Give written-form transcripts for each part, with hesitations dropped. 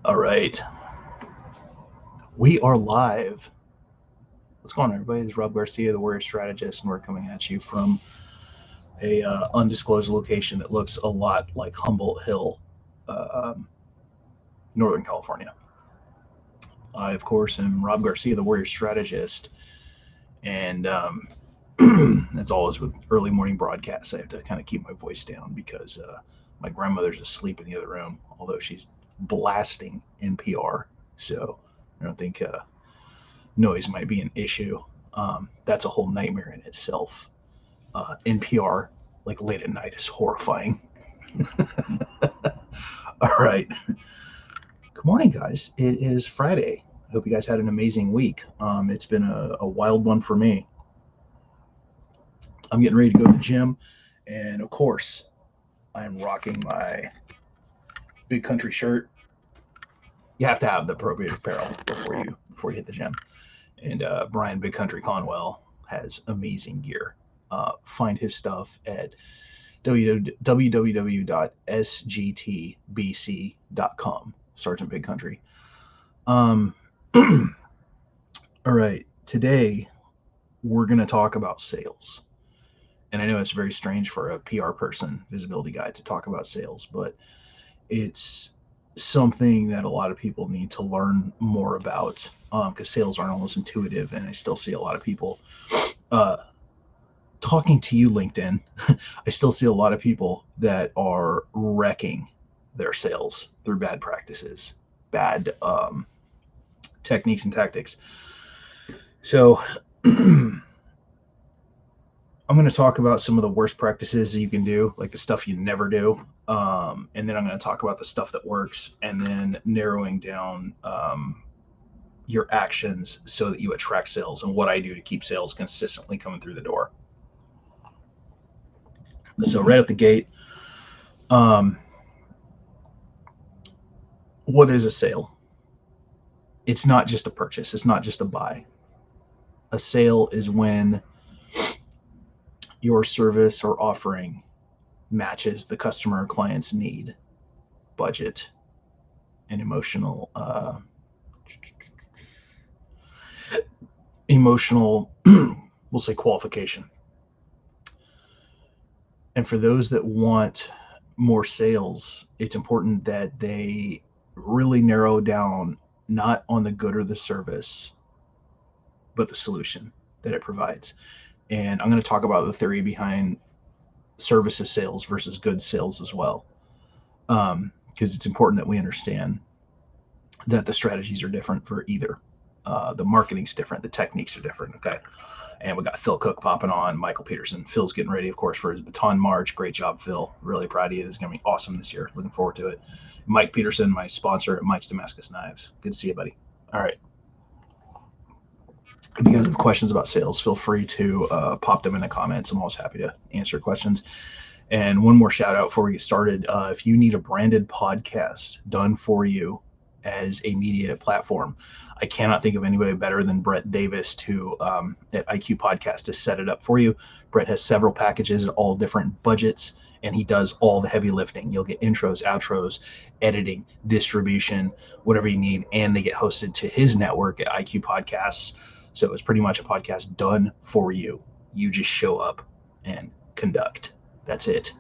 All right. We are live. What's going on, everybody? This is Rob Garcia, the Warrior Strategist, and we're coming at you from a undisclosed location that looks a lot like Humboldt Hill, um, Northern California. I, of course, am Rob Garcia, the Warrior Strategist, and as always with early morning broadcasts, I have to kind of keep my voice down because my grandmother's asleep in the other room, although she's blasting NPR. So I don't think noise might be an issue. That's a whole nightmare in itself. NPR, like late at night, is horrifying. All right. Good morning, guys. It is Friday. I hope you guys had an amazing week. It's been a wild one for me. I'm getting ready to go to the gym, and of course, I'm rocking my Big Country shirt. You have to have the appropriate apparel before you hit the gym. And Brian Big Country Conwell has amazing gear. Find his stuff at www.sgtbc.com. Sergeant Big Country. All right, today we're going to talk about sales. And I know it's very strange for a PR person, visibility guy, to talk about sales, but it's something that a lot of people need to learn more about because sales aren't always intuitive. And I still see a lot of people uh, talking to you, LinkedIn. I still see a lot of people that are wrecking their sales through bad practices, bad techniques and tactics. So I'm going to talk about some of the worst practices that you can do, like the stuff you never do. And then I'm going to talk about the stuff that works, and then narrowing down your actions so that you attract sales and what I do to keep sales consistently coming through the door. So right at the gate, um, what is a sale? It's not just a purchase. It's not just a buy. A sale is when your service or offering matches the customer or client's need, budget, and emotional we'll say qualification. And for those that want more sales, it's important that they really narrow down not on the good or the service, but the solution that it provides. And I'm going to talk about the theory behind services sales versus goods sales as well, because it's important that we understand that the strategies are different for either. The marketing's different, the techniques are different. Okay. And we got Phil Cook popping on, Michael Peterson. Phil's getting ready, of course, for his Baton March. Great job, Phil. Really proud of you. This is going to be awesome this year. Looking forward to it. Mike Peterson, my sponsor at Mike's Damascus Knives. Good to see you, buddy. All right. If you guys have questions about sales, feel free to pop them in the comments. I'm always happy to answer questions. And one more shout out before we get started. If you need a branded podcast done for you as a media platform, I cannot think of anybody better than Brett Davis at IQ Podcast to set it up for you. Brett has several packages at all different budgets, and he does all the heavy lifting. You'll get intros, outros, editing, distribution, whatever you need, and they get hosted to his network at IQ Podcasts. So it's pretty much a podcast done for you. You just show up and conduct. That's it.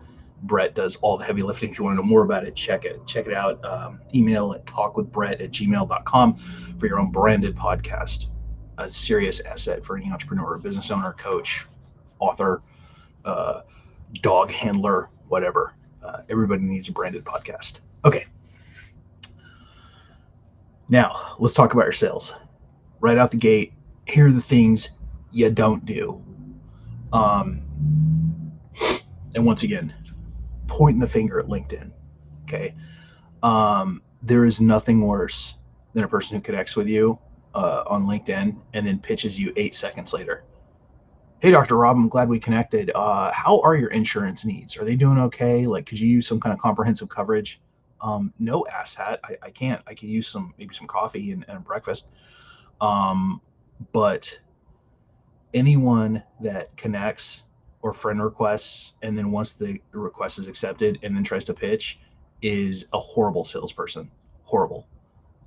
Brett does all the heavy lifting. If you want to know more about it, check it out. Email at talkwithbrett@gmail.com for your own branded podcast. A serious asset for any entrepreneur, business owner, coach, author, dog handler, whatever. Everybody needs a branded podcast. Okay. Now, let's talk about your sales. Right out the gate, here are the things you don't do. And once again, pointing the finger at LinkedIn. Okay. There is nothing worse than a person who connects with you on LinkedIn and then pitches you 8 seconds later. Hey, Dr. Rob, I'm glad we connected. How are your insurance needs? Are they doing okay? Like, could you use some kind of comprehensive coverage? No, asshat. I can't. I could use maybe some coffee and a breakfast. But anyone that connects or friend requests, and then once the request is accepted and then tries to pitch, is a horrible salesperson. Horrible.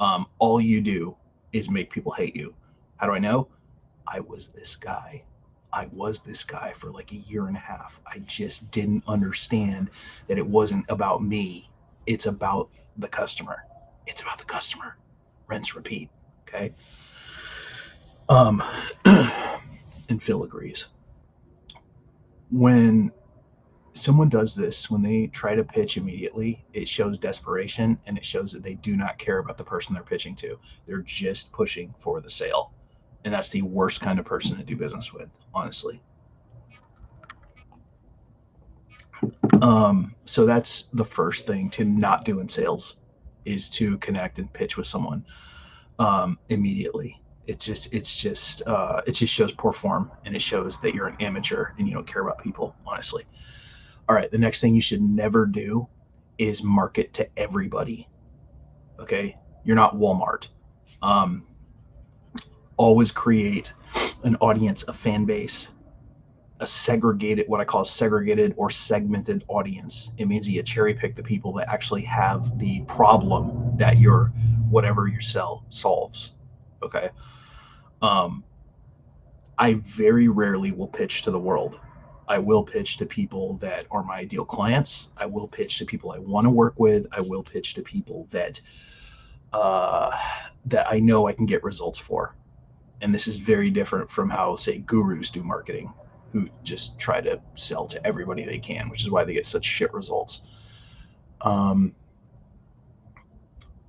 All you do is make people hate you. How do I know? I was this guy. I was this guy for like a year and a half. I just didn't understand that it wasn't about me. It's about the customer. It's about the customer. Rinse, repeat. Okay. Um, and Phil agrees. When someone does this, when they try to pitch immediately, it shows desperation and it shows that they do not care about the person they're pitching to. They're just pushing for the sale. And that's the worst kind of person to do business with, honestly. So that's the first thing to not do in sales, is to connect and pitch with someone immediately. It just shows poor form, and it shows that you're an amateur and you don't care about people, honestly. All right, the next thing you should never do is market to everybody. Okay, you're not Walmart. Um, Always create an audience, a fan base, a segregated, what I call a segregated or segmented audience. It means that you cherry pick the people that actually have the problem that your whatever you sell solves. Okay. Um, I very rarely will pitch to the world. I will pitch to people that are my ideal clients. I will pitch to people I want to work with. I will pitch to people uh, that I know I can get results for. And this is very different from how, say, gurus do marketing, who just try to sell to everybody they can, which is why they get such shit results. Um,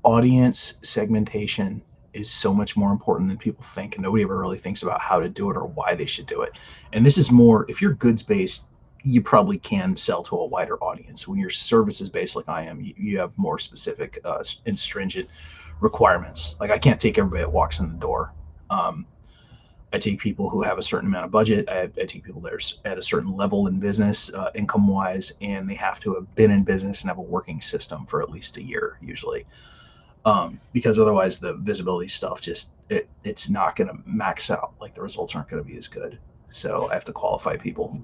Audience segmentation is so much more important than people think, and nobody ever really thinks about how to do it or why they should do it. And this is more, if you're goods based, you probably can sell to a wider audience. When you're services based, like I am, you have more specific and stringent requirements. Like, I can't take everybody that walks in the door. Um, I take people who have a certain amount of budget. I take people that are at a certain level in business, income wise, and they have to have been in business and have a working system for at least a year, usually. Because otherwise the visibility stuff it's not going to max out. Like, the results aren't going to be as good. So I have to qualify people,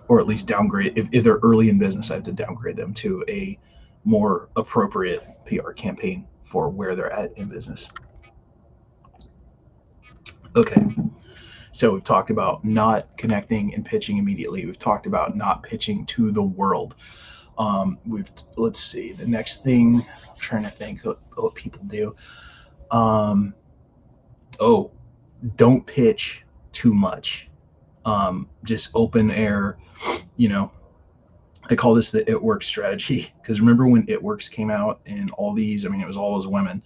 or at least downgrade. If they're early in business, I have to downgrade them to a more appropriate PR campaign for where they're at in business. Okay. So we've talked about not connecting and pitching immediately. We've talked about not pitching to the world. Let's see, the next thing, I'm trying to think what people do. Um, oh, don't pitch too much. Just open air, you know, I call this the It Works strategy, because remember when It Works came out and all these, I mean, it was always women.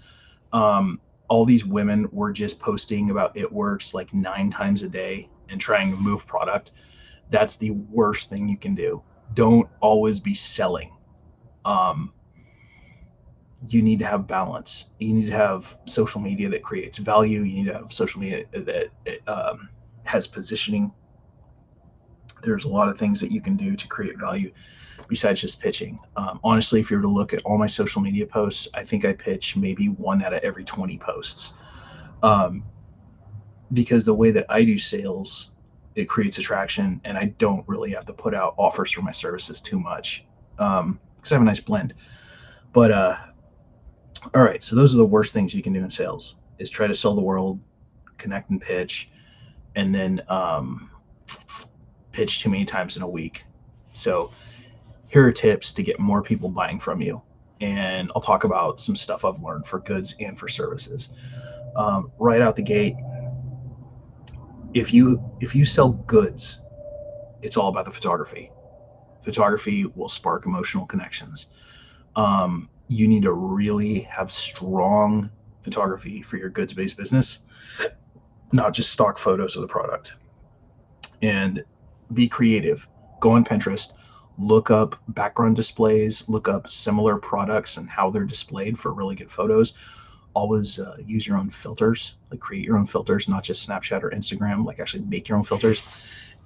Um, all these women were just posting about It Works like 9 times a day and trying to move product. That's the worst thing you can do. Don't always be selling. Um, you need to have balance. You need to have social media that creates value. You need to have social media that has positioning. There's a lot of things that you can do to create value besides just pitching. Honestly, if you were to look at all my social media posts, I think I pitch maybe 1 out of every 20 posts. Um, because the way that I do sales, it creates attraction, and I don't really have to put out offers for my services too much, because I have a nice blend. But all right, so those are the worst things you can do in sales: is try to sell the world, connect and pitch, and then pitch too many times in a week. So here are tips to get more people buying from you. And I'll talk about some stuff I've learned for goods and for services. Right out the gate, if you sell goods, it's all about the photography. Photography will spark emotional connections. You need to really have strong photography for your goods-based business, not just stock photos of the product. And be creative. Go on Pinterest, look up background displays, look up similar products and how they're displayed for really good photos. Always use your own filters, like create your own filters, not just Snapchat or Instagram, like actually make your own filters,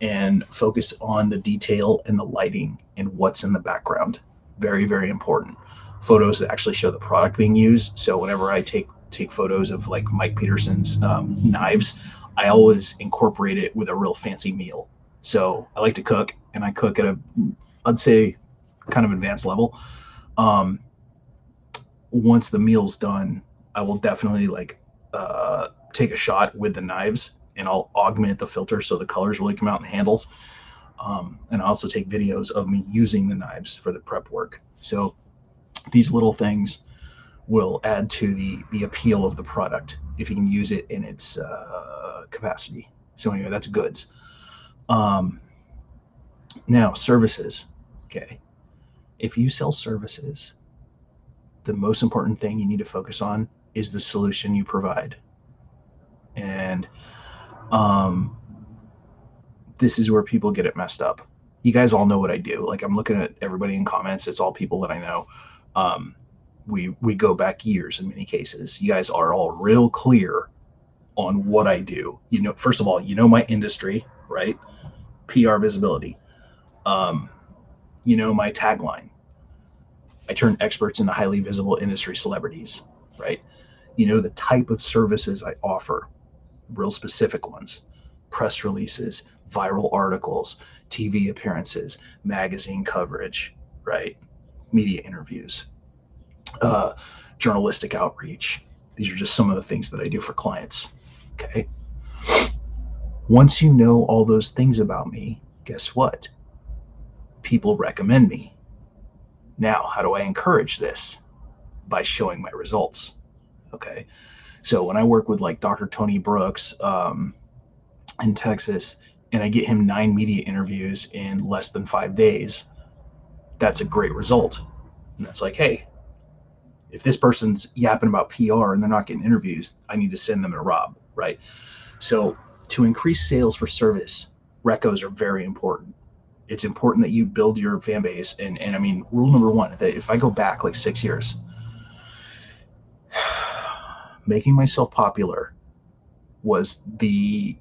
and focus on the detail and the lighting and what's in the background. Very, very important. Photos that actually show the product being used. So whenever I take photos of like Mike Peterson's knives, I always incorporate it with a real fancy meal. So I like to cook, and I cook at I'd say, kind of advanced level. Once the meal's done, I will definitely like take a shot with the knives, and I'll augment the filter so the colors really come out in the handles. And I also take videos of me using the knives for the prep work. So these little things will add to the appeal of the product if you can use it in its capacity. So anyway, that's goods. Um, Now services. Okay, if you sell services, the most important thing you need to focus on is the solution you provide. And um, this is where people get it messed up. You guys all know what I do. Like, I'm looking at everybody in comments. It's all people that I know. Um, we go back years in many cases. You guys are all real clear on what I do. You know, first of all, you know my industry, right? PR visibility. Um, you know my tagline. I turn experts into highly visible industry celebrities, right? You know the type of services I offer, real specific ones: press releases, viral articles, TV appearances, magazine coverage, right? Media interviews, uh, journalistic outreach. These are just some of the things that I do for clients. Okay. Once you know all those things about me, guess what? People recommend me. Now, how do I encourage this? By showing my results. Okay. So when I work with like Dr. Tony Brooks in Texas, and I get him 9 media interviews in less than 5 days, that's a great result. And that's like, hey, if this person's yapping about PR and they're not getting interviews, I need to send them to Rob, right? So to increase sales for service, recos are very important. It's important that you build your fan base. And I mean, rule number one, that if I go back like 6 years, making myself popular was the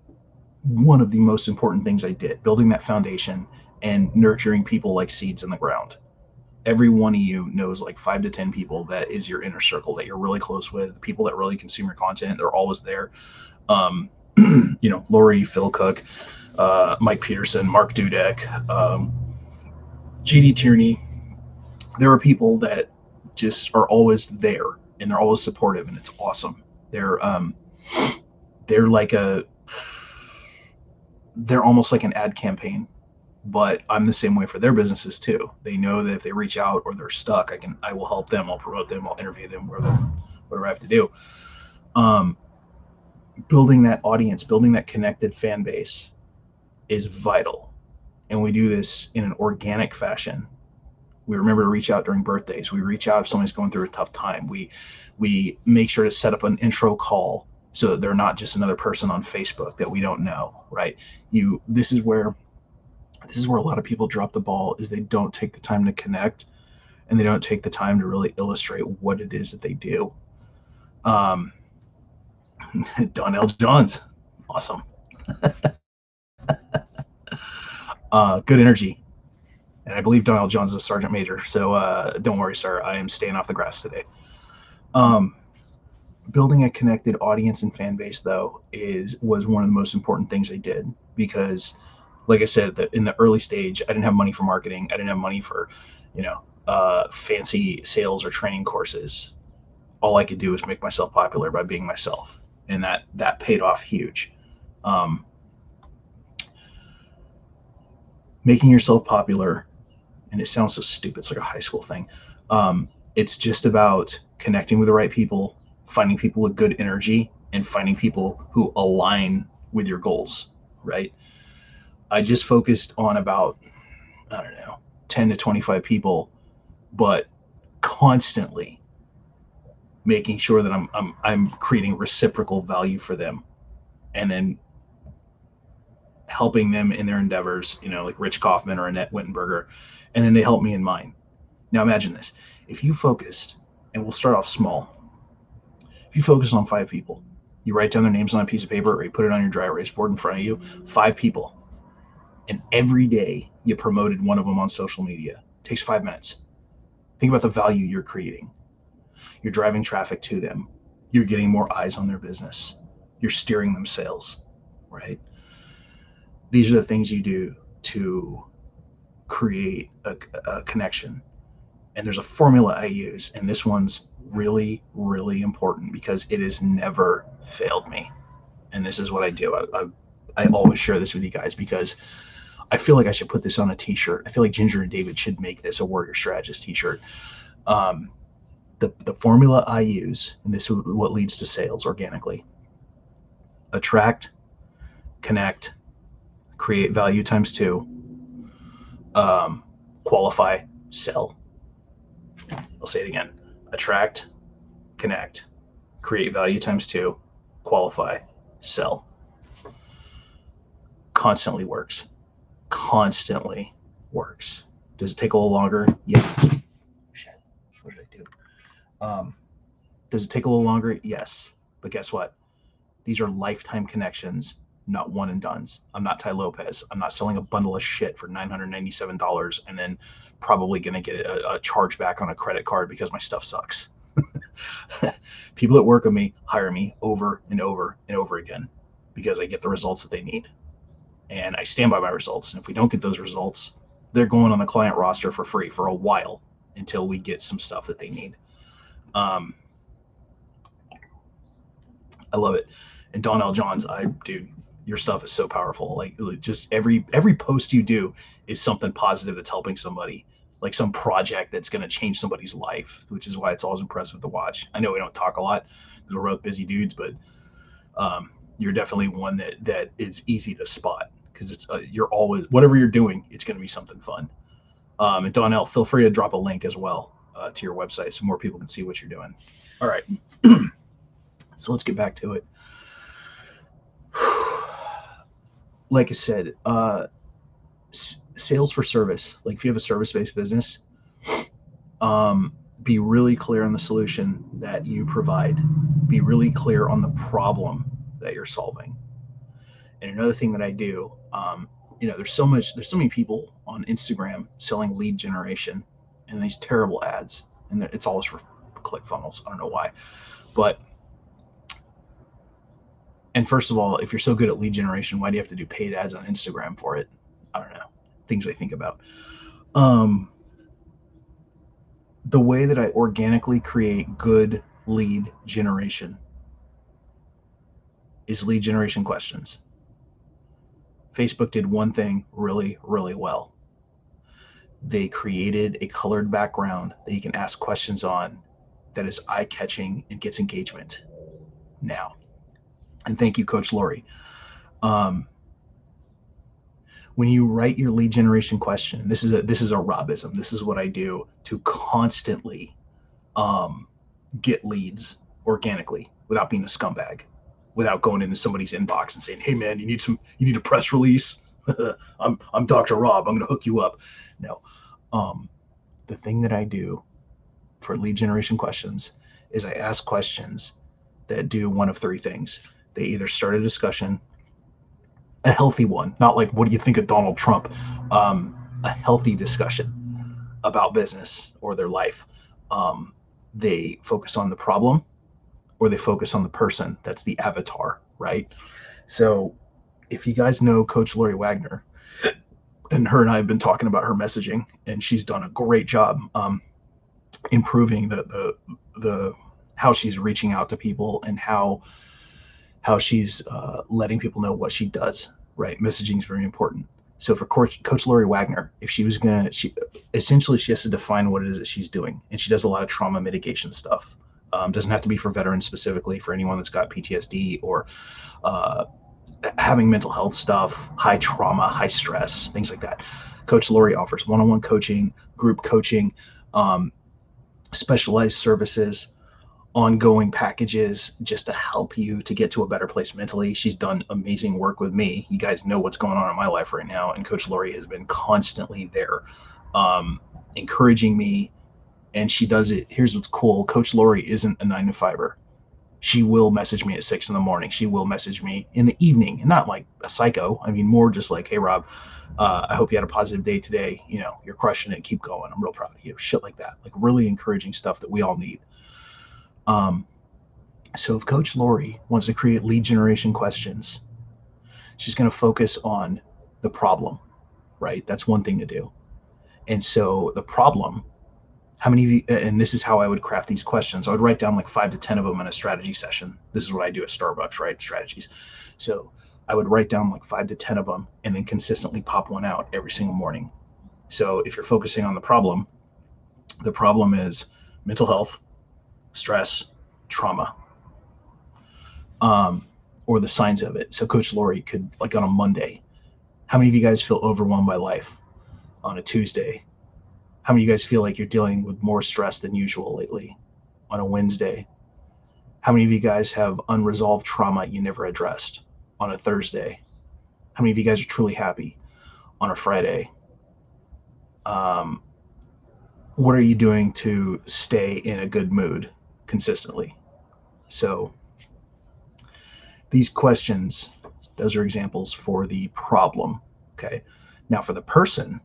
one of the most important things I did, building that foundation and nurturing people like seeds in the ground. Every one of you knows like 5 to 10 people that is your inner circle that you're really close with, people that really consume your content. They're always there. Um, Lori, Phil Cook, Mike Peterson, Mark Dudek, GD Tierney. There are people that just are always there, and they're always supportive, and it's awesome. They're like they're almost like an ad campaign, but I'm the same way for their businesses too. They know that if they reach out or they're stuck, I will help them. I'll promote them. I'll interview them, whatever I have to do. Um, Building that audience, building that connected fan base is vital, and we do this in an organic fashion. We remember to reach out during birthdays. We reach out if somebody's going through a tough time. We make sure to set up an intro call so that they're not just another person on Facebook that we don't know, right? This is where a lot of people drop the ball, is they don't take the time to connect, and they don't take the time to really illustrate what it is that they do. Um, Donnell Johns, awesome. Good energy. And I believe Donnell Johns is a sergeant major, so don't worry, sir. I am staying off the grass today. Building a connected audience and fan base, though, was one of the most important things I did, because, like I said, in the early stage, I didn't have money for marketing. I didn't have money for, fancy sales or training courses. All I could do was make myself popular by being myself, and that paid off huge. Making yourself popular, and it sounds so stupid, it's like a high school thing. It's just about connecting with the right people, finding people with good energy, and finding people who align with your goals, right? I just focused on about, I don't know, 10 to 25 people, but constantly making sure that I'm creating reciprocal value for them, and then helping them in their endeavors, like Rich Kaufman or Annette Wittenberger, and then they help me in mine. Now imagine this. If you focused, and we'll start off small, if you focus on 5 people, you write down their names on a piece of paper, or you put it on your dry erase board in front of you, 5 people, and every day you promoted one of them on social media. It takes 5 minutes. Think about the value you're creating. You're driving traffic to them. You're getting more eyes on their business. You're steering them sales, right? These are the things you do to create a connection. And there's a formula I use, and this one's really, really important because it has never failed me. And this is what I do. I always share this with you guys because I feel like I should put this on a t-shirt. I feel like Ginger and David should make this a Warrior Strategist t-shirt. The formula I use, and this is what leads to sales organically: attract, connect, create value times 2, qualify, sell. I'll say it again: attract, connect, create value times 2, qualify, sell. Constantly works. Constantly works. Does it take a little longer? Yes. Shit. What did I do? Does it take a little longer? Yes. But guess what? These are lifetime connections, not one and dones. I'm not Ty Lopez. I'm not selling a bundle of shit for $997 and then probably going to get a charge back on a credit card because my stuff sucks. People that work with me hire me over and over and over again because I get the results that they need. And I stand by my results. And if we don't get those results, they're going on the client roster for free for a while until we get some stuff that they need. I love it. And Donnell Johns, dude, your stuff is so powerful. Like, just every post you do is something positive that's helping somebody, like some project that's going to change somebody's life, which is why it's always impressive to watch. I know we don't talk a lot because we're both busy dudes, but you're definitely one that is easy to spot because it's you're always, whatever you're doing, it's going to be something fun. And Donnell, feel free to drop a link as well to your website so more people can see what you're doing. All right. So let's get back to it. Like I said, sales for service. Like if you have a service-based business, be really clear on the solution that you provide. Be really clear on the problem that you're solving. And another thing that I do, there's so many people on Instagram selling lead generation and these terrible ads, and it's always for ClickFunnels. I don't know why, and first of all, if you're so good at lead generation, why do you have to do paid ads on Instagram for it? I don't know. Things I think about. The way that I organically create good lead generation is lead generation questions. Facebook did one thing really, really well. They created a colored background that you can ask questions on that is eye-catching and gets engagement now. And thank you, Coach Lori. When you write your lead generation question, this is a Robism. This is what I do to constantly get leads organically without being a scumbag, without going into somebody's inbox and saying, "Hey man, you need a press release. I'm Dr. Rob. I'm going to hook you up." No. The thing that I do for lead generation questions is I ask questions that do one of 3 things. They either start a discussion, a healthy one, not like, what do you think of Donald Trump? A healthy discussion about business or their life. They focus on the problem or they focus on the person. That's the avatar, right? So if you guys know Coach Lori Wagner, and her and I have been talking about her messaging, and she's done a great job improving the how she's reaching out to people and how she's letting people know what she does, right? Messaging is very important. So for Coach Lori Wagner, if she was she has to define what it is that she's doing. And she does a lot of trauma mitigation stuff. Doesn't have to be for veterans specifically, for anyone that's got PTSD or having mental health stuff, high trauma, high stress, things like that. Coach Lori offers one-on-one coaching, group coaching, specialized services, ongoing packages just to help you to get to a better place mentally. She's done amazing work with me. You guys know what's going on in my life right now, and Coach Lori has been constantly there, encouraging me, and she does it. Here's what's cool. Coach Lori isn't a 9-to-5er. She will message me at 6 a.m. She will message me in the evening, and not like a psycho. I mean, more just like, "Hey Rob, I hope you had a positive day today. You're crushing it. Keep going. I'm real proud of you." Shit like that. Like really encouraging stuff that we all need. So if Coach Lori wants to create lead generation questions, she's going to focus on the problem, right? That's one thing to do. And so the problem How many of you, and this is how I would craft these questions. I would write down like 5 to 10 of them in a strategy session. This is what I do at Starbucks, right? Strategies. So I would write down like 5 to 10 of them and then consistently pop one out every single morning. So if you're focusing on the problem is mental health, stress, trauma, or the signs of it. So Coach Lori could, like on a Monday, how many of you guys feel overwhelmed by life? On a Tuesday, how many of you guys feel like you're dealing with more stress than usual lately? On a Wednesday, how many of you guys have unresolved trauma you never addressed? On a Thursday, how many of you guys are truly happy? On a Friday, what are you doing to stay in a good mood consistently? So these questions, those are examples for the problem. Okay. Now for the person,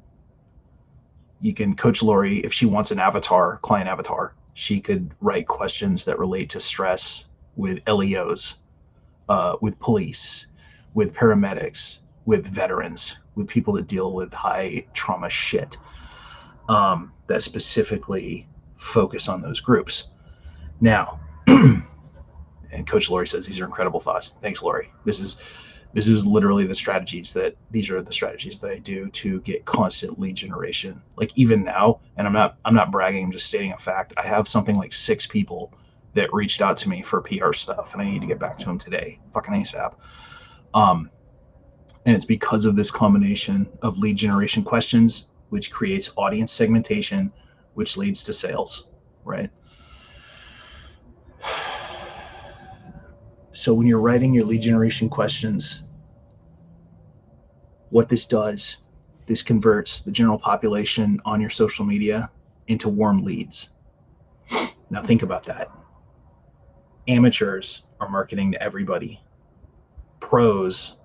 you can Coach Lori, if she wants an avatar, client avatar, she could write questions that relate to stress with LEOs, with police, with paramedics, with veterans, with people that deal with high trauma shit, that specifically focus on those groups. Now, and Coach Lori says these are incredible thoughts. Thanks, Lori. This is literally the strategies that I do to get constant lead generation. Like even now, and I'm not bragging, I'm just stating a fact. I have something like 6 people that reached out to me for PR stuff, and I need to get back to them today, fucking ASAP. And it's because of this combination of lead generation questions, which creates audience segmentation, which leads to sales, right? So when you're writing your lead generation questions, what this does, this converts the general population on your social media into warm leads. Now think about that. Amateurs are marketing to everybody. Pros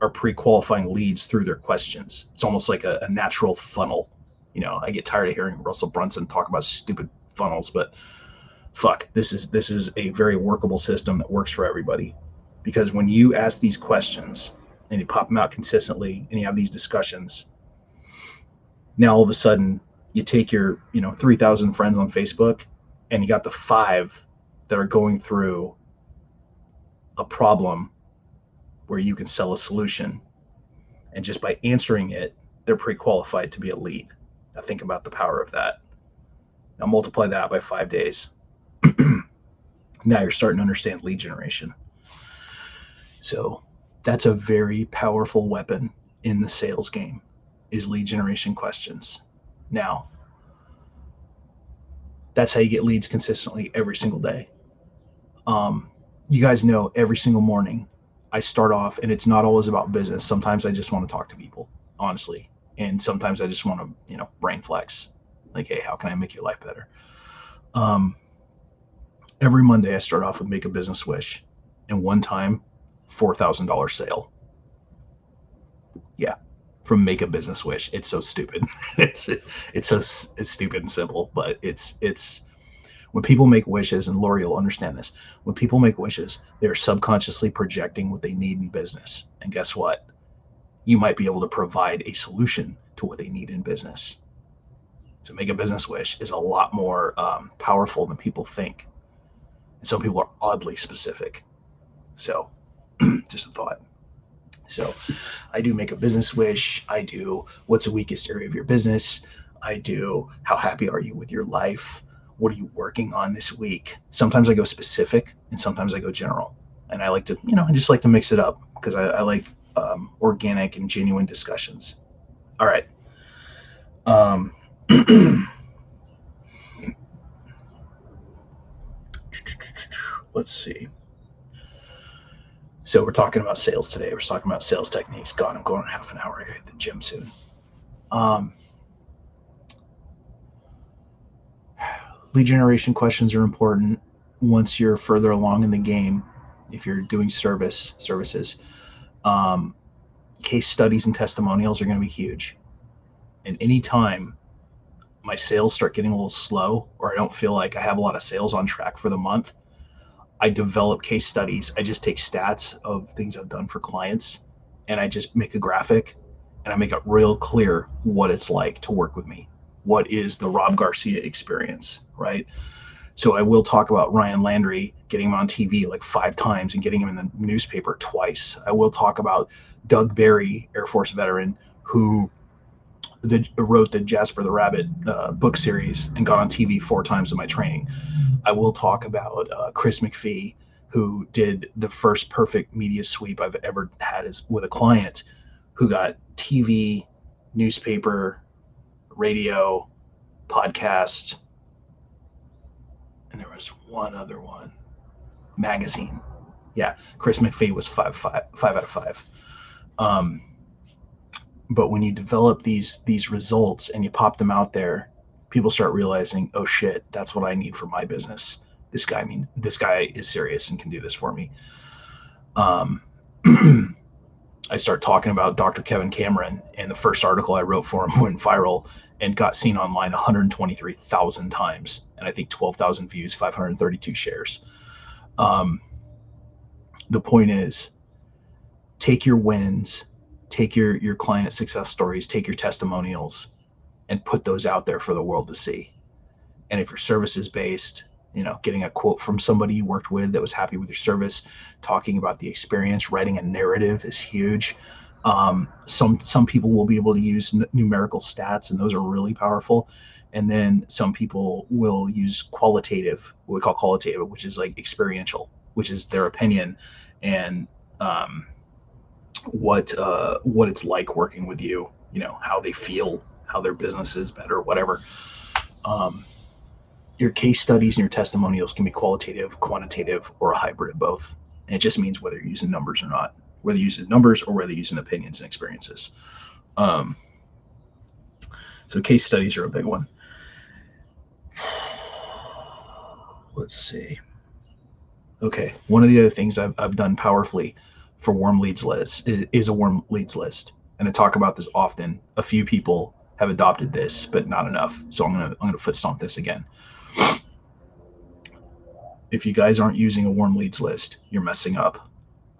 are pre-qualifying leads through their questions. It's almost like a natural funnel. You know, I get tired of hearing Russell Brunson talk about stupid funnels, but fuck, this is a very workable system that works for everybody. Because when you ask these questions and you pop them out consistently and you have these discussions, now all of a sudden you take your 3,000 friends on Facebook and you got the 5 that are going through a problem where you can sell a solution, and just by answering it, they're pre-qualified to be a lead. Now think about the power of that. Now multiply that by 5 days. Now you're starting to understand lead generation. So that's a very powerful weapon in the sales game, is lead generation questions. Now, that's how you get leads consistently every single day. You guys know every single morning I start off, and it's not always about business. Sometimes I just want to talk to people, honestly. And sometimes I just want to, brain flex. Like, hey, how can I make your life better? Every Monday I start off with make a business wish. And one time, $4,000 sale. Yeah, from make a business wish. It's so stupid. It's stupid and simple, but it's when people make wishes, and Lori will understand this. When people make wishes, they're subconsciously projecting what they need in business. And guess what? You might be able to provide a solution to what they need in business. So make a business wish is a lot more powerful than people think. And some people are oddly specific. So just a thought. So I do make a business wish. I do what's the weakest area of your business. I do how happy are you with your life? What are you working on this week? Sometimes I go specific and sometimes I go general. And I like to, I just like to mix it up because I like organic and genuine discussions. All right. Let's see. So we're talking about sales today. We're talking about sales techniques. God, I'm going half an hour. I gotta hit the gym soon. Lead generation questions are important once you're further along in the game. If you're doing services, case studies and testimonials are going to be huge. And anytime my sales start getting a little slow, or I don't feel like I have a lot of sales on track for the month, I develop case studies. I just take stats of things I've done for clients, and I just make a graphic, and I make it real clear what it's like to work with me. what is the Rob Garcia experience, right? So I will talk about Ryan Landry, getting him on TV like 5 times and getting him in the newspaper twice. I will talk about Doug Barry, Air Force veteran, who wrote the Jasper the Rabbit book series and got on TV 4 times in my training. I will talk about Chris McPhee, who did the first perfect media sweep I've ever had with a client, who got TV, newspaper, radio, podcast, and there was one other one, magazine. Yeah, Chris McPhee was 5 out of 5. But when you develop these results and you pop them out there, people start realizing, oh shit, that's what I need for my business. This guy is serious and can do this for me. I start talking about Dr. Kevin Cameron, and the first article I wrote for him went viral and got seen online 123,000 times, and I think 12,000 views, 532 shares. The point is, take your wins, take your client success stories, take your testimonials, and put those out there for the world to see. And if your service is based, getting a quote from somebody you worked with that was happy with your service, talking about the experience, writing a narrative is huge. Some people will be able to use numerical stats, and those are really powerful. And then some people will use qualitative, what we call qualitative, which is like experiential, which is their opinion and what it's like working with you, how they feel, how their business is better, whatever. Your case studies and your testimonials can be qualitative, quantitative, or a hybrid of both. And it just means whether you're using numbers or not, whether you're using numbers or whether you're using opinions and experiences. So case studies are a big one. Let's see. Okay, one of the other things I've done powerfully for warm leads lists is a warm leads list. And I talk about this often. A few people have adopted this, but not enough. So I'm gonna foot stomp this again. If you guys aren't using a warm leads list, you're messing up.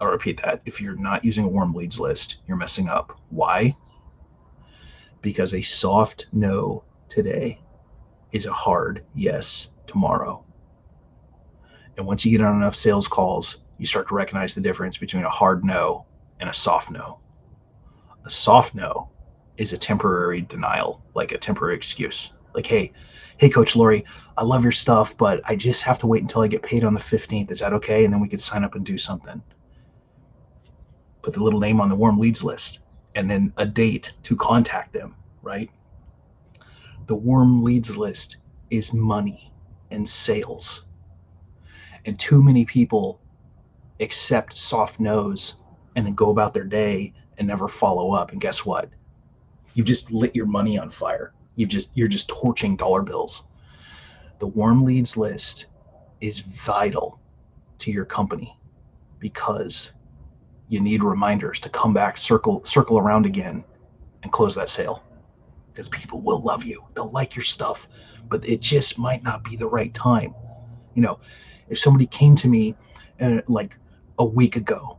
I'll repeat that. If you're not using a warm leads list, you're messing up. Why? Because a soft no today is a hard yes tomorrow. And once you get on enough sales calls, you start to recognize the difference between a hard no and a soft no. A soft no is a temporary denial, like a temporary excuse. Like, hey, Coach Lori, I love your stuff, but I just have to wait until I get paid on the 15th. Is that okay? And then we could sign up and do something. Put the little name on the warm leads list and then a date to contact them, right? The warm leads list is money and sales. And too many people accept soft no's and then go about their day and never follow up. And guess what? You've just lit your money on fire. You're just torching dollar bills. The warm leads list is vital to your company because you need reminders to come back, circle around again and close that sale. Because people will love you. They'll like your stuff, but it just might not be the right time. If somebody came to me like a week ago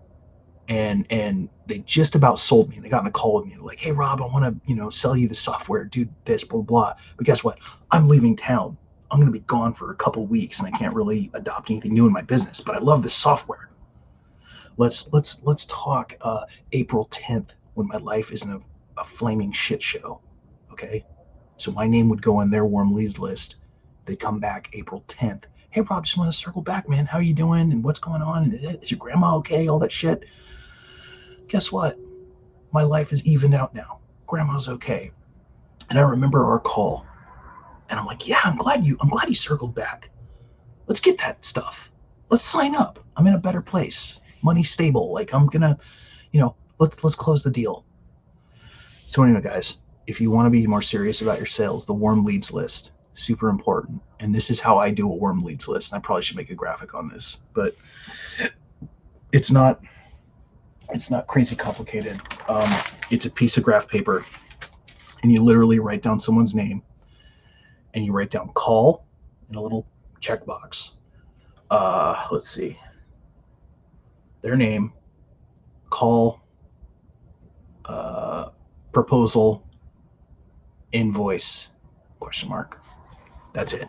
and they just about sold me, and they got in a call with me like, hey Rob, I want to sell you the software, do this, blah blah. But guess what? I'm leaving town. I'm going to be gone for a couple weeks and I can't really adopt anything new in my business, but I love this software. Let's talk April 10th when my life isn't a flaming shit show. Okay, so my name would go on their warm leads list. They'd come back April 10th. Hey Rob, just want to circle back, man. How you doing? And what's going on? And is your grandma okay? All that shit. Guess what? My life is evened out now. Grandma's okay. And I remember our call. And I'm like, yeah, I'm glad you circled back. Let's get that stuff. Let's sign up. I'm in a better place. Money's stable. Like I'm gonna, let's close the deal. So anyway, guys, if you want to be more serious about your sales, the warm leads list, super important. And this is how I do a warm leads list. And I probably should make a graphic on this, but it's not crazy complicated. It's a piece of graph paper and you literally write down someone's name and you write down call in a little checkbox. Let's see. Their name, call, proposal, invoice, Question mark. That's it.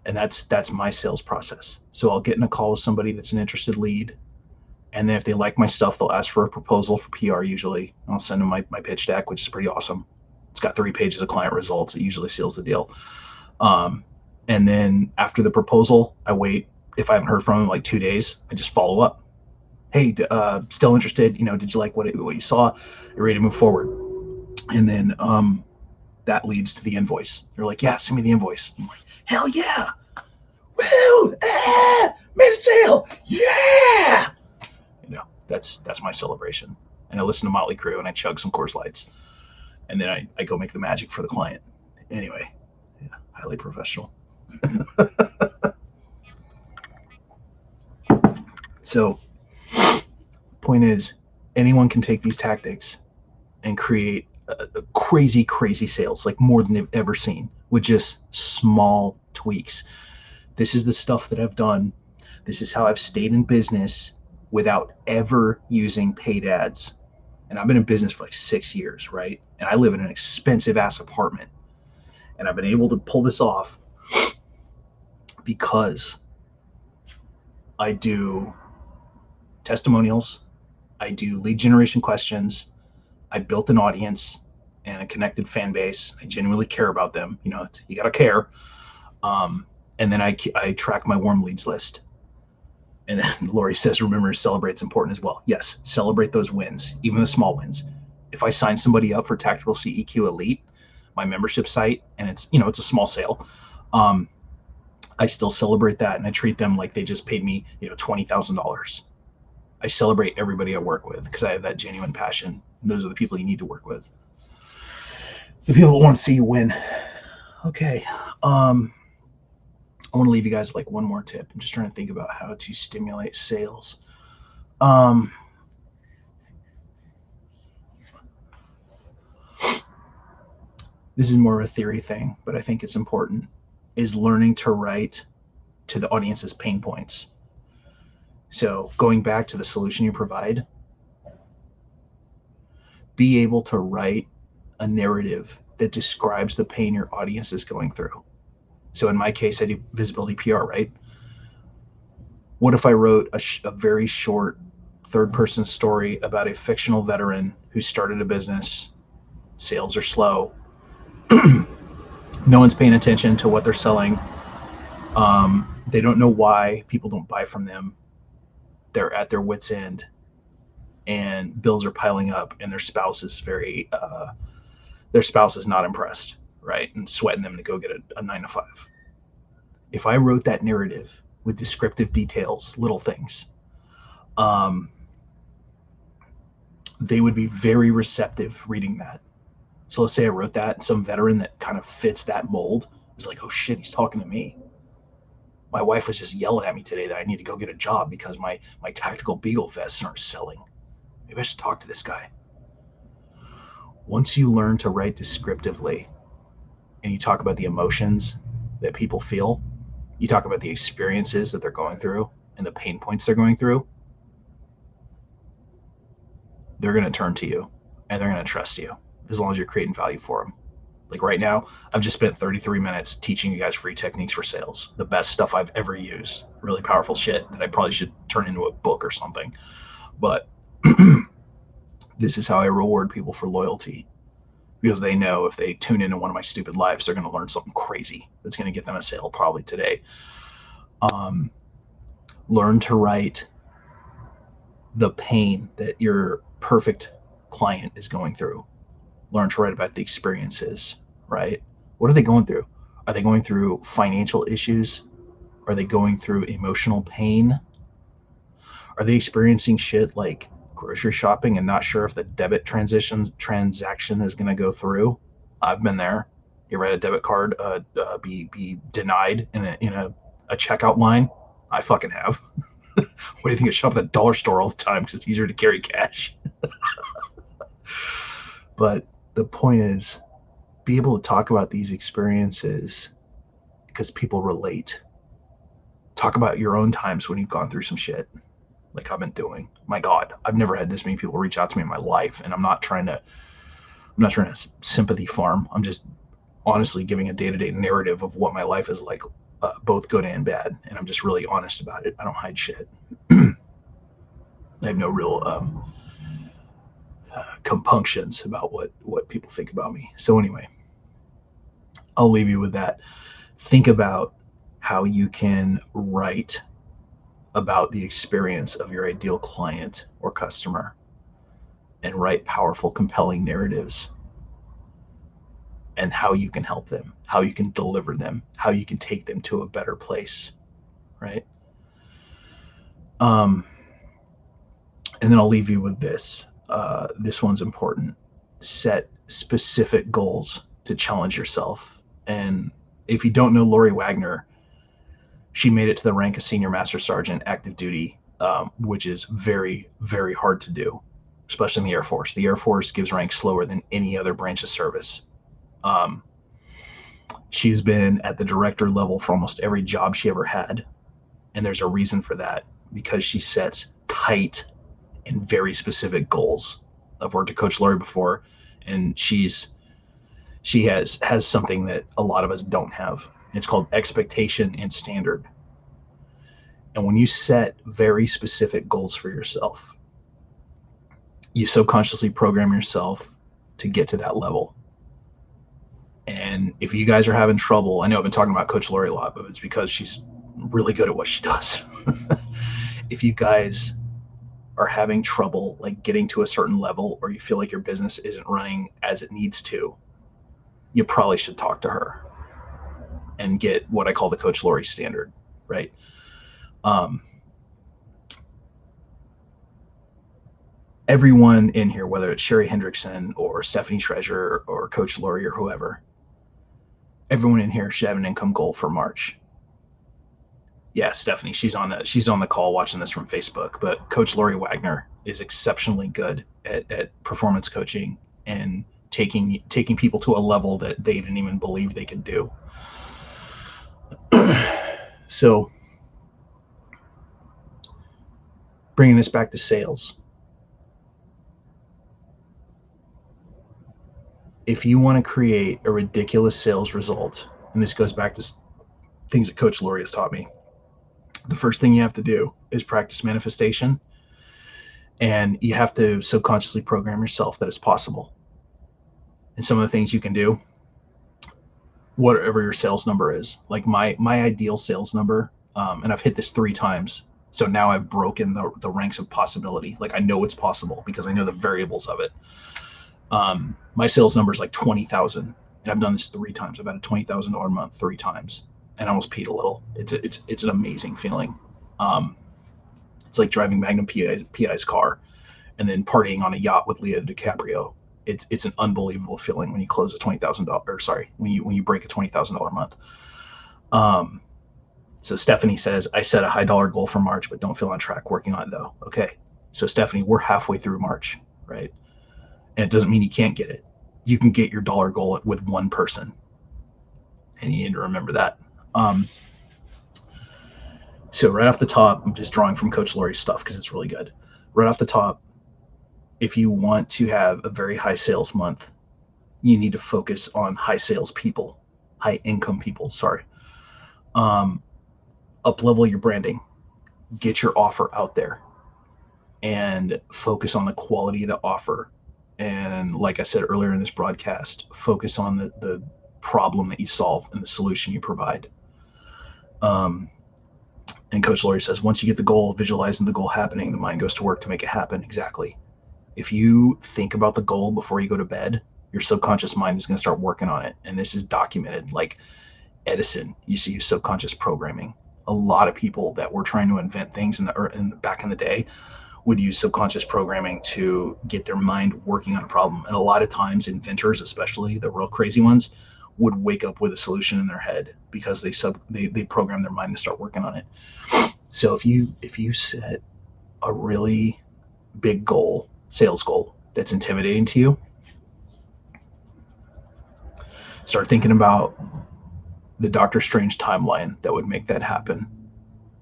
And that's my sales process. So I'll get in a call with somebody that's an interested lead. And then if they like my stuff, they'll ask for a proposal for PR usually. I'll send them my pitch deck, which is pretty awesome. It's got 3 pages of client results. It usually seals the deal. And then after the proposal, I wait. If I haven't heard from them in like 2 days, I just follow up. Hey, still interested? Did you like what you saw? Are you ready to move forward? And then that leads to the invoice. They're like, yeah, send me the invoice. I'm like, hell yeah. Woo! Made a sale. Yeah. That's my celebration. And I listen to Motley Crue and I chug some Coors Lights. And then I go make the magic for the client. Anyway, yeah, highly professional. So, point is, anyone can take these tactics and create a crazy, crazy sales, like more than they've ever seen, with just small tweaks. This is the stuff that I've done. This is how I've stayed in business without ever using paid ads. And I've been in business for like 6 years, right? And I live in an expensive ass apartment. And I've been able to pull this off because I do testimonials, I do lead generation questions, I built an audience and a connected fan base. I genuinely care about them. You got to care. And then I track my warm leads list. And then Lori says, remember, celebrate. It's important as well. Yes, celebrate those wins, even the small wins. If I sign somebody up for Tactical CEQ Elite, my membership site, and it's a small sale, I still celebrate that, and I treat them like they just paid me, $20,000. I celebrate everybody I work with because I have that genuine passion. Those are the people you need to work with. The people that want to see you win. Okay. I want to leave you guys like one more tip. I'm just trying to think about how to stimulate sales. This is more of a theory thing, but I think it's important, is learning to write to the audience's pain points. So going back to the solution you provide, be able to write a narrative that describes the pain your audience is going through. So in my case, I do visibility PR, right? What if I wrote a very short third-person story about a fictional veteran who started a business, sales are slow, no one's paying attention to what they're selling, they don't know why people don't buy from them, they're at their wits' end, and bills are piling up, and their spouse is not impressed, right? And sweating them to go get a 9-to-5. If I wrote that narrative with descriptive details, little things, they would be very receptive reading that. So let's say I wrote that, and some veteran that kind of fits that mold is like, oh shit, he's talking to me. My wife was just yelling at me today that I need to go get a job because my tactical Beagle vests aren't selling. Maybe I should talk to this guy. Once you learn to write descriptively and you talk about the emotions that people feel, you talk about the experiences that they're going through and the pain points they're going through, they're going to turn to you and they're going to trust you as long as you're creating value for them. Like right now, I've just spent 33 minutes teaching you guys free techniques for sales. The best stuff I've ever used. Really powerful shit that I probably should turn into a book or something. But this is how I reward people for loyalty. Because they know if they tune into one of my stupid lives, they're going to learn something crazy that's going to get them a sale probably today. Learn to write the pain that your perfect client is going through. Learn to write about the experiences, right? What are they going through? Are they going through financial issues? Are they going through emotional pain? Are they experiencing shit like grocery shopping and not sure if the debit transaction is going to go through? I've been there. You ever had a debit card be denied in a checkout line? I fucking have. What do you think? I shop at the dollar store all the time because it's easier to carry cash. But the point is, be able to talk about these experiences because people relate. Talk about your own times when you've gone through some shit like I've been doing. My God, I've never had this many people reach out to me in my life, and I'm not trying to sympathy farm. I'm just honestly giving a day-to-day narrative of what my life is like, both good and bad. And I'm just really honest about it. I don't hide shit. I have no real compunctions about what people think about me. So anyway, I'll leave you with that. Think about how you can write about the experience of your ideal client or customer and write powerful, compelling narratives, and how you can help them, how you can deliver them, how you can take them to a better place, right? And then I'll leave you with this. This one's important. Set specific goals to challenge yourself. And if you don't know Lori Wagner, she made it to the rank of Senior Master Sergeant active duty, which is very, very hard to do, especially in the Air Force. The Air Force gives rank slower than any other branch of service. She's been at the director level for almost every job she ever had. And there's a reason for that, because she sets tight and very specific goals. I've worked with Coach Lori before, and she has something that a lot of us don't have. It's called expectation and standard. And when you set very specific goals for yourself, you subconsciously program yourself to get to that level. And if you guys are having trouble, I know I've been talking about Coach Lori a lot, but it's because she's really good at what she does. If you guys are having trouble like getting to a certain level, or you feel like your business isn't running as it needs to, you probably should talk to her and get what I call the Coach Lori standard, right? Everyone in here, whether it's Sherry Hendrickson or Stephanie Treasure or Coach Lori or whoever, everyone in here should have an income goal for March. Yeah, Stephanie, she's on the call watching this from Facebook, but Coach Lori Wagner is exceptionally good at performance coaching and taking people to a level that they didn't even believe they could do. So bringing this back to sales, if you want to create a ridiculous sales result, and this goes back to things that Coach Lori has taught me, the first thing you have to do is practice manifestation, and you have to subconsciously program yourself that it's possible. And some of the things you can do, whatever your sales number is, like my ideal sales number, and I've hit this 3 times. So now I've broken the ranks of possibility. Like I know it's possible because I know the variables of it. My sales number is like 20,000, and I've done this 3 times. I've had a $20,000 month 3 times, and I almost peed a little. It's an amazing feeling. It's like driving Magnum PI's car and then partying on a yacht with Leo DiCaprio. It's an unbelievable feeling when you close a $20,000, sorry, when you break a $20,000 month. So Stephanie says, I set a high dollar goal for March, but don't feel on track working on it though. Okay. So Stephanie, we're halfway through March, right? And it doesn't mean you can't get it. You can get your dollar goal with one person. And you need to remember that. So right off the top, I'm just drawing from Coach Lori's stuff because it's really good. Right off the top, if you want to have a very high sales month, you need to focus on high sales people, high income people, sorry. Up-level your branding, get your offer out there, and focus on the quality of the offer. And like I said earlier in this broadcast, focus on the problem that you solve and the solution you provide. And Coach Lori says, once you get the goal, visualizing the goal happening, the mind goes to work to make it happen. Exactly. If you think about the goal before you go to bed, your subconscious mind is going to start working on it. And this is documented. Like Edison, you see subconscious programming. A lot of people that were trying to invent things back in the day would use subconscious programming to get their mind working on a problem. And a lot of times inventors, especially the real crazy ones, would wake up with a solution in their head because they program their mind to start working on it. So if you set a really big goal, sales goal, that's intimidating to you, start thinking about the Doctor Strange timeline that would make that happen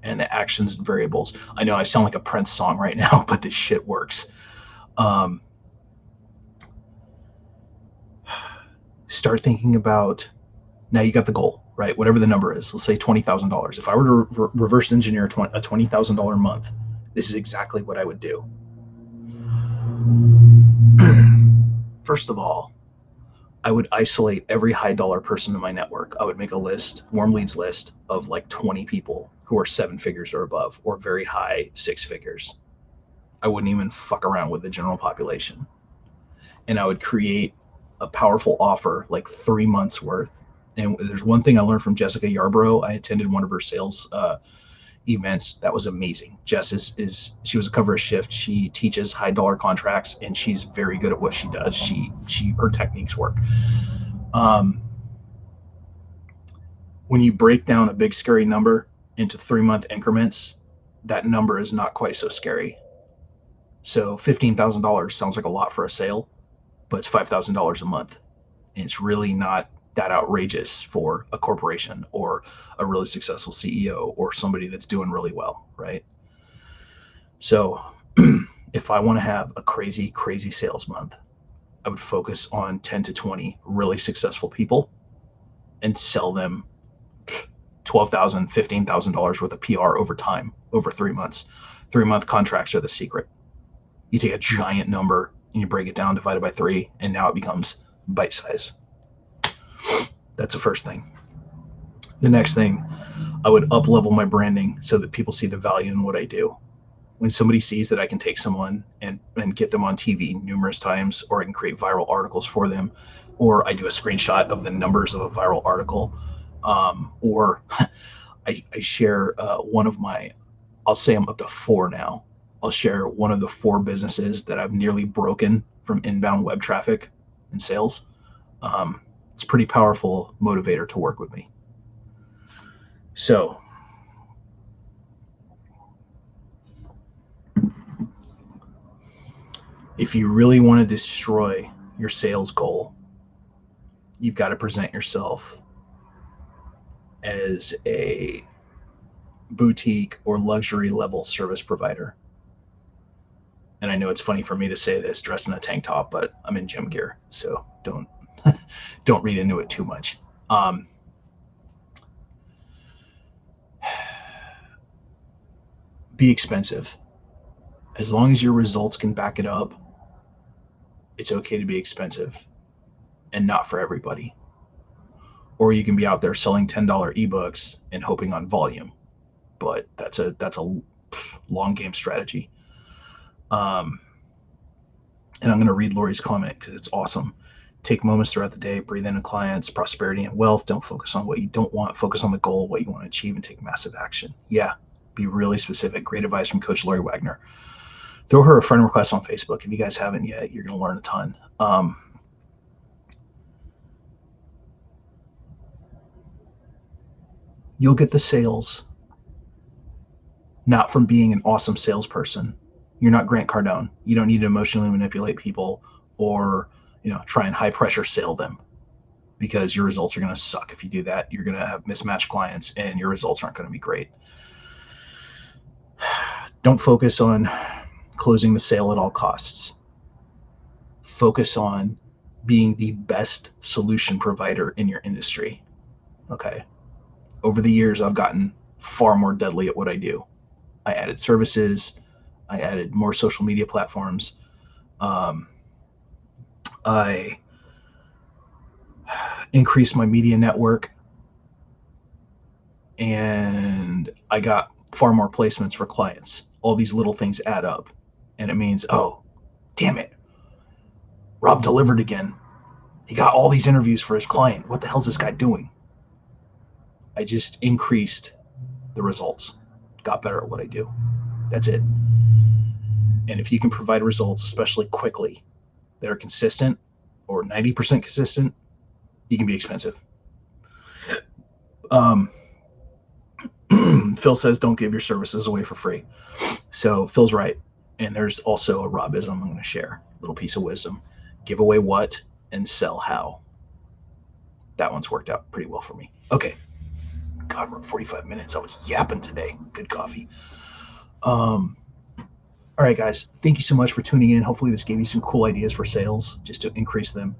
and the actions and variables. I know I sound like a Prince song right now, but this shit works. start thinking about, now you got the goal, right? Whatever the number is, let's say $20,000. If I were to reverse engineer a $20,000 month, this is exactly what I would do. First of all, I would isolate every high dollar person in my network. I would make a list, warm leads list of like 20 people who are 7 figures or above, or very high 6 figures. I wouldn't even fuck around with the general population. And I would create a powerful offer, like 3 months worth. And there's one thing I learned from Jessica Yarbrough. I attended one of her sales events. That was amazing. Jess she was a cover of Shift. She teaches high dollar contracts, and she's very good at what she does. Her techniques work. When you break down a big scary number into 3-month increments, that number is not quite so scary. So $15,000 sounds like a lot for a sale, but it's $5,000 a month. And it's really not that outrageous for a corporation or a really successful CEO or somebody that's doing really well, right? So if I want to have a crazy, crazy sales month, I would focus on 10 to 20 really successful people and sell them $12,000, $15,000 worth of PR over time, over 3 months. 3-month contracts are the secret. You take a giant number and you break it down, divide it by 3, and now it becomes bite size. That's the first thing. The next thing, I would up level my branding so that people see the value in what I do. When somebody sees that I can take someone and get them on TV numerous times, or I can create viral articles for them, or I do a screenshot of the numbers of a viral article, or I share one of my, I'll say I'm up to 4 now. I'll share one of the 4 businesses that I've nearly broken from inbound web traffic and sales. It's a pretty powerful motivator to work with me. So if you really want to destroy your sales goal, you've got to present yourself as a boutique or luxury level service provider. And I know it's funny for me to say this dressed in a tank top, but I'm in gym gear, so don't read into it too much. Be expensive. As long as your results can back it up, it's okay to be expensive, and not for everybody. Or you can be out there selling $10 ebooks and hoping on volume, but that's a long game strategy. And I'm going to read Lori's comment because it's awesome. Take moments throughout the day, breathe in clients, prosperity, and wealth. Don't focus on what you don't want. Focus on the goal, what you want to achieve, and take massive action. Yeah, be really specific. Great advice from Coach Lori Wagner. Throw her a friend request on Facebook. If you guys haven't yet, you're going to learn a ton. You'll get the sales not from being an awesome salesperson. You're not Grant Cardone. You don't need to emotionally manipulate people or try and high pressure sell them, because your results are going to suck. If you do that, you're going to have mismatched clients and your results aren't going to be great. Don't focus on closing the sale at all costs. Focus on being the best solution provider in your industry. Okay. Over the years, I've gotten far more deadly at what I do. I added services. I added more social media platforms. I increased my media network, and I got far more placements for clients. All these little things add up, and it means, oh, damn it, Rob delivered again. He got all these interviews for his client. What the hell's this guy doing? I just increased the results, got better at what I do. That's it. And if you can provide results, especially quickly, that are consistent or 90% consistent, you can be expensive. Phil says, don't give your services away for free. So Phil's right. And there's also a Robism I'm going to share, a little piece of wisdom. Give away what and sell how. That one's worked out pretty well for me. Okay. God, we're at 45 minutes. I was yapping today. Good coffee. All right, guys. Thank you so much for tuning in. Hopefully this gave you some cool ideas for sales just to increase them.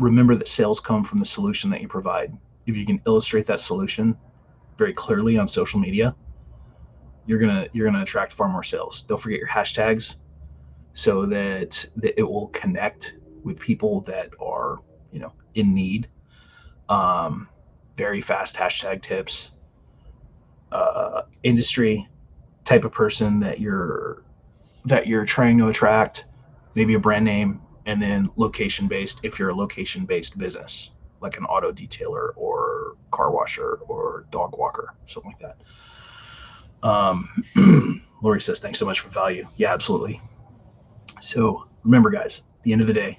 remember that sales come from the solution that you provide. If you can illustrate that solution very clearly on social media, you're gonna attract far more sales. Don't forget your hashtags, so that it will connect with people that are, in need. Very fast hashtag tips. Industry type of person that you're trying to attract, maybe a brand name, and then location based if you're a location based business, like an auto detailer or car washer or dog walker, something like that. Lori says, thanks so much for value. Yeah, absolutely. So remember, guys, at the end of the day,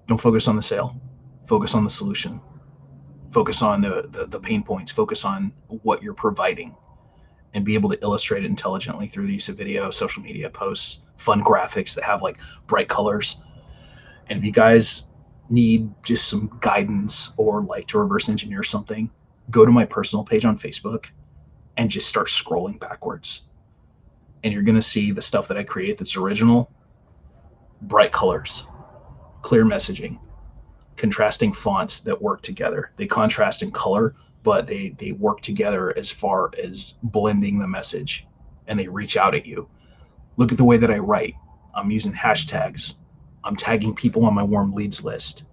don't focus on the sale, focus on the solution, focus on the pain points, focus on what you're providing, and be able to illustrate it intelligently through the use of video, social media posts, fun graphics that have like bright colors. And if you guys need just some guidance or like to reverse engineer something, go to my personal page on Facebook and just start scrolling backwards. And you're going to see the stuff that I create that's original, bright colors, clear messaging, contrasting fonts that work together. They contrast in color, but they work together as far as blending the message, and they reach out at you. Look at the way that I write. I'm using hashtags. I'm tagging people on my warm leads list.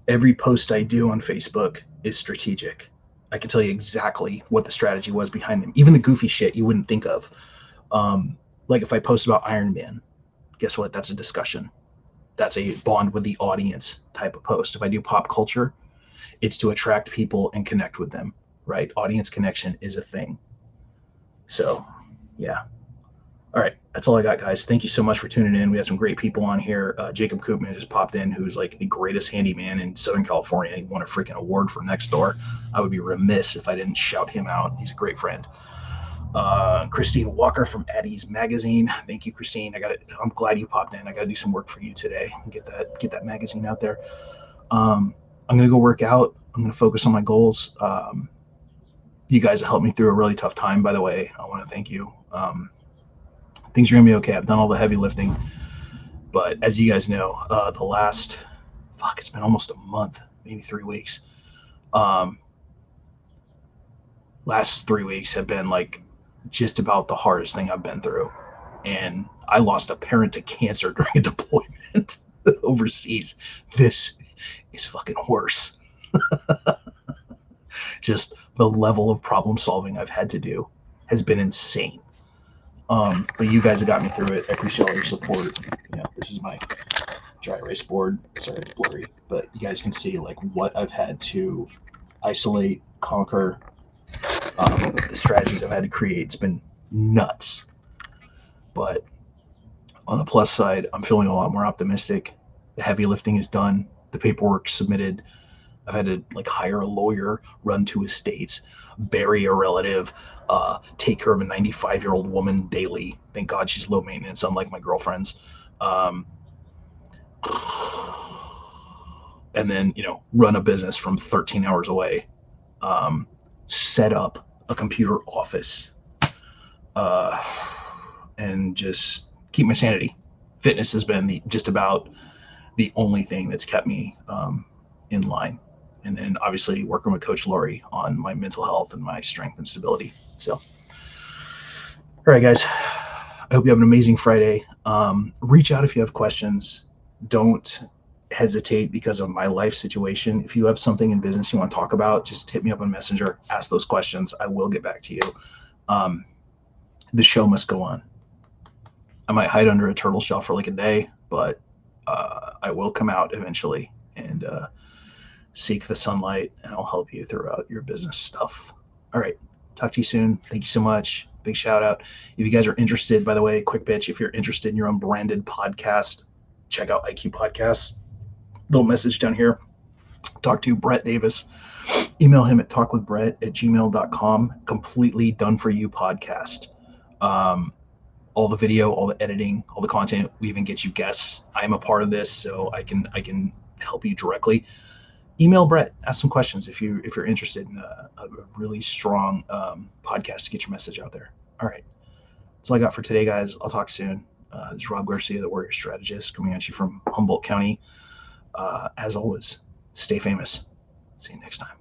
Every post I do on Facebook is strategic. I can tell you exactly what the strategy was behind them. Even the goofy shit you wouldn't think of. Like if I post about Iron Man, guess what? That's a discussion. That's a bond with the audience type of post. If I do pop culture, it's to attract people and connect with them, right? Audience connection is a thing. So, yeah. All right. That's all I got, guys. Thank you so much for tuning in. We had some great people on here. Jacob Koopman just popped in, who's like the greatest handyman in Southern California. He won a freaking award for Nextdoor. I would be remiss if I didn't shout him out. He's a great friend. Christine Walker from Addie's Magazine. Thank you, Christine. I'm glad you popped in. I got to do some work for you today and get that magazine out there. I'm going to go work out. I'm going to focus on my goals. You guys have helped me through a really tough time, by the way. I want to thank you. Things are going to be okay. I've done all the heavy lifting. But as you guys know, it's been almost a month, maybe 3 weeks. Last 3 weeks have been like just about the hardest thing I've been through. And I lost a parent to cancer during a deployment overseas. This is fucking worse. Just the level of problem solving I've had to do has been insane. But you guys have got me through it. I appreciate all your support. This is my dry erase board. Sorry, it's blurry, but you guys can see like what I've had to isolate, conquer, the strategies I've had to create. It's been nuts. But on the plus side, I'm feeling a lot more optimistic. The heavy lifting is done. The paperwork submitted. I've had to like hire a lawyer, run 2 estates, bury a relative, take care of a 95-year-old woman daily. Thank God she's low maintenance, unlike my girlfriend's. And then, run a business from 13 hours away. Set up a computer office, and just keep my sanity. Fitness has been just about the only thing that's kept me in line. And then obviously working with Coach Lori on my mental health and my strength and stability. So, all right, guys, I hope you have an amazing Friday. Reach out if you have questions. Don't hesitate because of my life situation. If you have something in business you want to talk about, just hit me up on Messenger, ask those questions. I will get back to you. The show must go on. I might hide under a turtle shell for like a day, but I will come out eventually and seek the sunlight, and I'll help you throughout your business stuff. All right. Talk to you soon. Thank you so much. Big shout out. If you guys are interested, by the way, quick pitch, if you're interested in your own branded podcast, check out IQ Podcasts. Little message down here. Talk to Brett Davis. Email him at talkwithbrett@gmail.com. Completely done for you podcast. All the video, all the editing, all the content. We even get you guests. I am a part of this, so I can help you directly. Email Brett. Ask some questions if you're interested in a really strong podcast to get your message out there. All right. That's all I got for today, guys. I'll talk soon. This is Rob Garcia, the Warrior Strategist, coming at you from Humboldt County. As always, stay famous. See you next time.